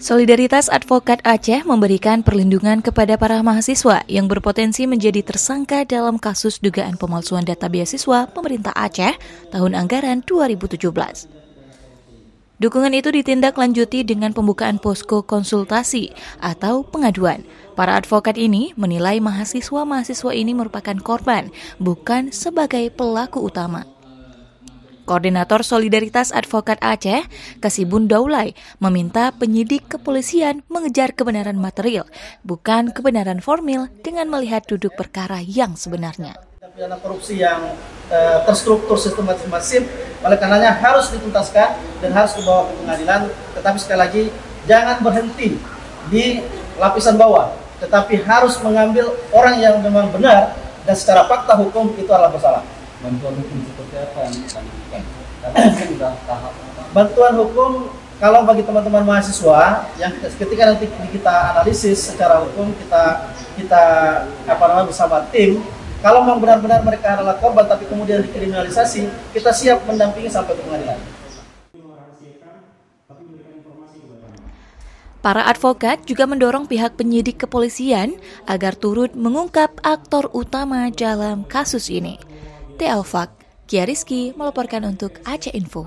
Solidaritas Advokat Aceh memberikan perlindungan kepada para mahasiswa yang berpotensi menjadi tersangka dalam kasus dugaan pemalsuan data beasiswa pemerintah Aceh tahun anggaran 2017. Dukungan itu ditindaklanjuti dengan pembukaan posko konsultasi atau pengaduan. Para advokat ini menilai mahasiswa-mahasiswa ini merupakan korban, bukan sebagai pelaku utama. Koordinator Solidaritas Advokat Aceh, Kasibun Daulay, meminta penyidik kepolisian mengejar kebenaran material, bukan kebenaran formil dengan melihat duduk perkara yang sebenarnya. Pidana korupsi yang terstruktur sistematis masif, oleh karenanya harus dituntaskan dan harus dibawa ke pengadilan. Tetapi sekali lagi, jangan berhenti di lapisan bawah, tetapi harus mengambil orang yang memang benar dan secara fakta hukum itu adalah bersalah. Bantuan hukum seperti apa yang dilakukan? Bantuan hukum kalau bagi teman-teman mahasiswa yang ketika nanti kita analisis secara hukum kita bersama tim, kalau memang benar-benar mereka adalah korban tapi kemudian dikriminalisasi, kita siap mendampingi sampai ke pengadilan. Para advokat juga mendorong pihak penyidik kepolisian agar turut mengungkap aktor utama dalam kasus ini. T. Alfaq, Kia Rizky melaporkan untuk Aceh Info.